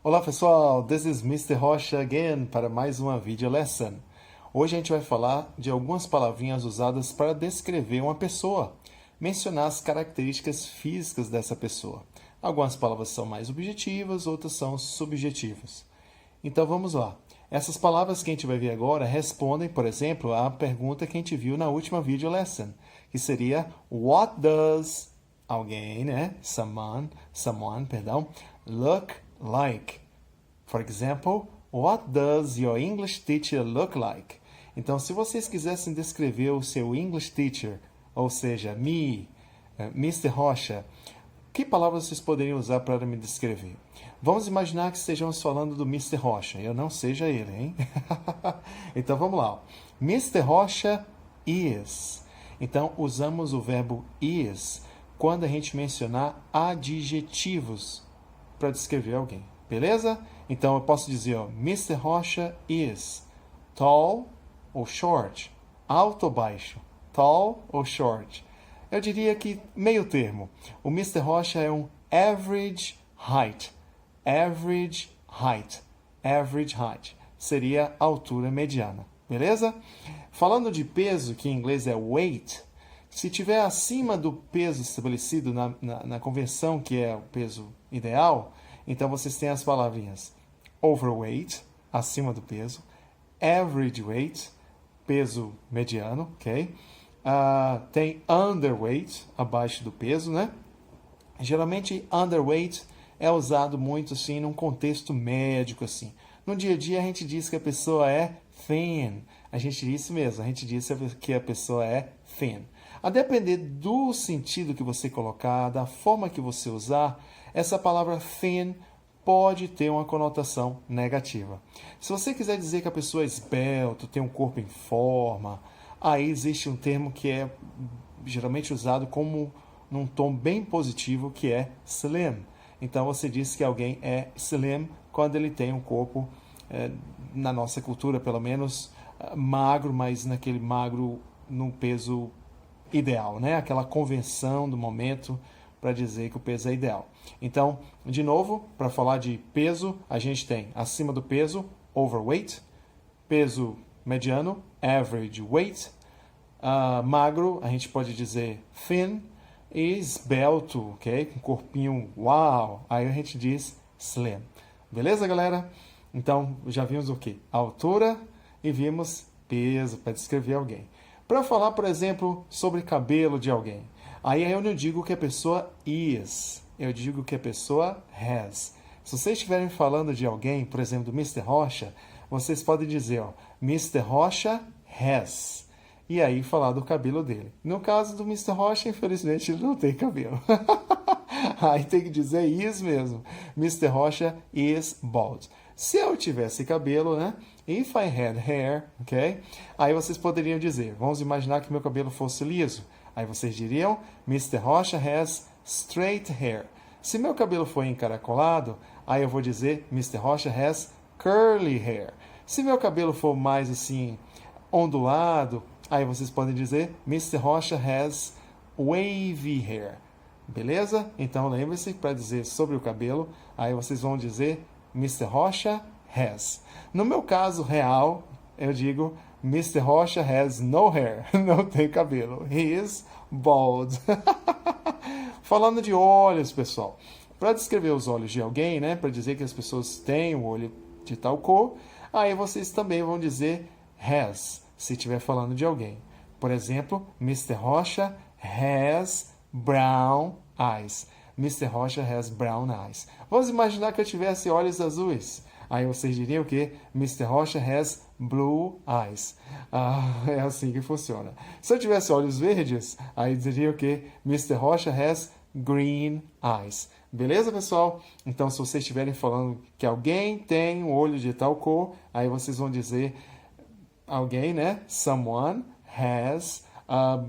Olá pessoal, this is Mr. Rocha again para mais uma video lesson. Hoje a gente vai falar de algumas palavrinhas usadas para descrever uma pessoa, mencionar as características físicas dessa pessoa. Algumas palavras são mais objetivas, outras são subjetivas. Então vamos lá. Essas palavras que a gente vai ver agora respondem, por exemplo, à pergunta que a gente viu na última video lesson, que seria What does alguém, né? Someone, perdão, look like. For example, what does your English teacher look like? Então, se vocês quisessem descrever o seu English teacher, ou seja, Mr. Rocha, que palavras vocês poderiam usar para me descrever? Vamos imaginar que estejamos falando do Mr. Rocha. Eu não seja ele, hein? Então, vamos lá. Mr. Rocha is. Então, usamos o verbo is quando a gente mencionar adjetivos para descrever alguém. Beleza? Então, eu posso dizer, ó, Mr. Rocha is tall ou short, alto ou baixo, tall ou short. Eu diria que meio termo. O Mr. Rocha é um average height. Average height. Average height. Seria a altura mediana. Beleza? Falando de peso, que em inglês é weight, se tiver acima do peso estabelecido na convenção, que é o peso ideal, então vocês têm as palavrinhas overweight, acima do peso, average weight, peso mediano, ok? Tem underweight, abaixo do peso, né? Geralmente, underweight é usado muito, assim, num contexto médico, assim. No dia a dia, a gente diz que a pessoa é thin. A gente diz isso mesmo, a gente diz que a pessoa é thin. A depender do sentido que você colocar, da forma que você usar, essa palavra thin pode ter uma conotação negativa. Se você quiser dizer que a pessoa é esbelta, tem um corpo em forma, aí existe um termo que é geralmente usado como num tom bem positivo, que é slim. Então você diz que alguém é slim quando ele tem um corpo, na nossa cultura pelo menos, magro, mas naquele magro num peso ideal, né? Aquela convenção do momento para dizer que o peso é ideal. Então, de novo, para falar de peso, a gente tem acima do peso, overweight, peso mediano, average weight, magro, a gente pode dizer thin, e esbelto, ok? Com corpinho, uau! Aí a gente diz slim. Beleza, galera? Então, já vimos o quê? A altura e vimos peso para descrever alguém. Para falar, por exemplo, sobre cabelo de alguém, aí eu não digo que a pessoa is, eu digo que a pessoa has. Se vocês estiverem falando de alguém, por exemplo, do Mr. Rocha, vocês podem dizer, ó, Mr. Rocha has. E aí falar do cabelo dele. No caso do Mr. Rocha, infelizmente, ele não tem cabelo. Aí tem que dizer is mesmo. Mr. Rocha is bald. Se eu tivesse cabelo, né? If I had hair, ok? Aí vocês poderiam dizer, vamos imaginar que meu cabelo fosse liso. Aí vocês diriam, Mr. Rocha has straight hair. Se meu cabelo for encaracolado, aí eu vou dizer, Mr. Rocha has curly hair. Se meu cabelo for mais assim, ondulado, aí vocês podem dizer, Mr. Rocha has wavy hair. Beleza? Então lembre-se, para dizer sobre o cabelo, aí vocês vão dizer Mr. Rocha has. No meu caso real, eu digo Mr. Rocha has no hair. Não tem cabelo. He is bald. Falando de olhos, pessoal. Para descrever os olhos de alguém, né? Para dizer que as pessoas têm o olho de tal cor, aí vocês também vão dizer has, se estiver falando de alguém. Por exemplo, Mr. Rocha has brown eyes. Mr. Rocha has brown eyes. Vamos imaginar que eu tivesse olhos azuis. Aí vocês diriam que Mr. Rocha has blue eyes. É assim que funciona. Se eu tivesse olhos verdes, aí diriam que Mr. Rocha has green eyes. Beleza, pessoal? Então, se vocês estiverem falando que alguém tem um olho de tal cor, aí vocês vão dizer alguém, né? Someone has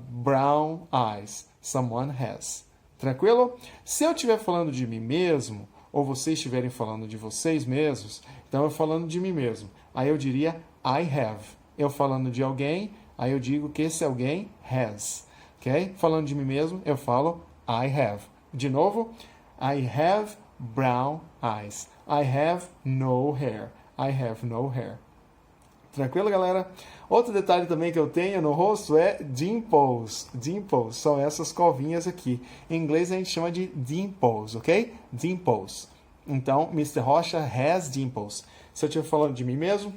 brown eyes. Someone has. Tranquilo? Se eu estiver falando de mim mesmo, ou vocês estiverem falando de vocês mesmos, então eu falando de mim mesmo. Aí eu diria I have. Eu falando de alguém, aí eu digo que esse alguém has. Ok? Falando de mim mesmo, eu falo I have. De novo, I have brown eyes. I have no hair. I have no hair. Tranquilo, galera? Outro detalhe também que eu tenho no rosto é dimples. Dimples são essas covinhas aqui. Em inglês a gente chama de dimples, ok? Dimples. Então, Mr. Rocha has dimples. Se eu estiver falando de mim mesmo,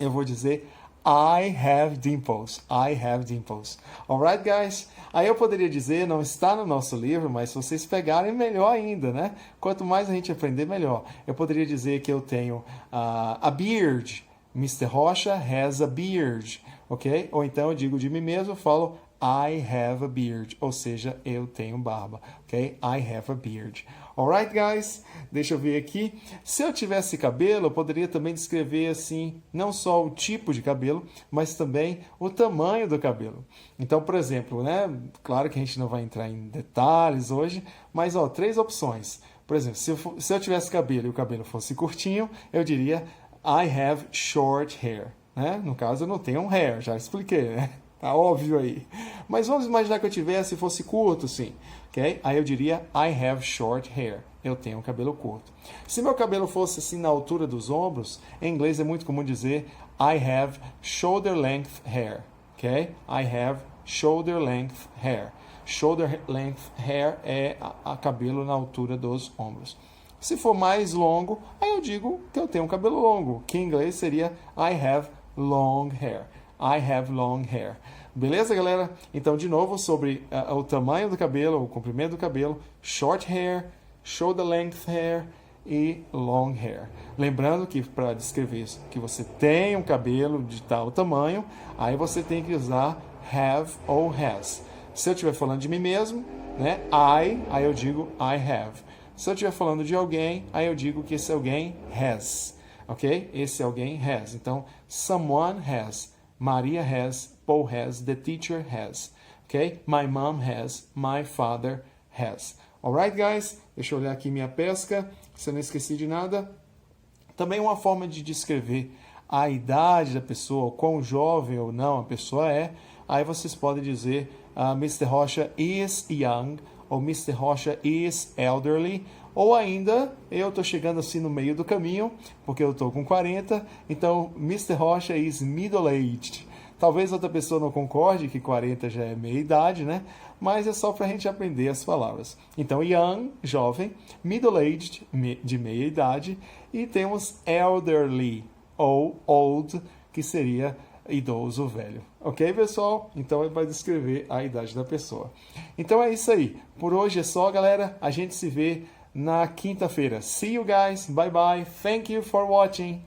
eu vou dizer I have dimples. I have dimples. Alright, guys? Aí eu poderia dizer, não está no nosso livro, mas se vocês pegarem, melhor ainda, né? Quanto mais a gente aprender, melhor. Eu poderia dizer que eu tenho a beard. Mr. Rocha has a beard, ok? Ou então eu digo de mim mesmo, eu falo I have a beard, ou seja, eu tenho barba, ok? I have a beard. Alright, guys? Deixa eu ver aqui. Se eu tivesse cabelo, eu poderia também descrever assim, não só o tipo de cabelo, mas também o tamanho do cabelo. Então, por exemplo, né? Claro que a gente não vai entrar em detalhes hoje, mas ó, 3 opções. Por exemplo, se eu tivesse cabelo e o cabelo fosse curtinho, eu diria I have short hair, né? No caso, eu não tenho um hair, já expliquei, né? Tá óbvio aí. Mas vamos imaginar que eu tivesse, fosse curto, sim, ok? Aí eu diria I have short hair. Eu tenho um cabelo curto. Se meu cabelo fosse assim na altura dos ombros, em inglês é muito comum dizer I have shoulder length hair, ok? I have shoulder length hair. Shoulder length hair é a cabelo na altura dos ombros. Se for mais longo, aí eu digo que eu tenho um cabelo longo, que em inglês seria I have long hair. I have long hair. Beleza, galera? Então, de novo, sobre o tamanho do cabelo, o comprimento do cabelo, short hair, shoulder length hair e long hair. Lembrando que para descrever que você tem um cabelo de tal tamanho, aí você tem que usar have ou has. Se eu estiver falando de mim mesmo, né? Aí eu digo I have. Se eu estiver falando de alguém, aí eu digo que esse alguém has, ok? Esse alguém has. Então, someone has, Maria has, Paul has, the teacher has, ok? My mom has, my father has. Alright, guys? Deixa eu olhar aqui minha pesca, se eu não esqueci de nada. Também uma forma de descrever a idade da pessoa, quão jovem ou não a pessoa é. Aí vocês podem dizer Mr. Rocha is young, ou Mr. Rocha is elderly, ou ainda, eu estou chegando assim no meio do caminho, porque eu estou com 40, então Mr. Rocha is middle-aged. Talvez outra pessoa não concorde que 40 já é meia-idade, né? Mas é só para a gente aprender as palavras. Então, young, jovem, middle-aged, de meia-idade, e temos elderly, ou old, que seria idoso, velho. Ok, pessoal? Então, vai descrever a idade da pessoa. Então, é isso aí. Por hoje é só, galera. A gente se vê na quinta-feira. See you guys. Bye, bye. Thank you for watching.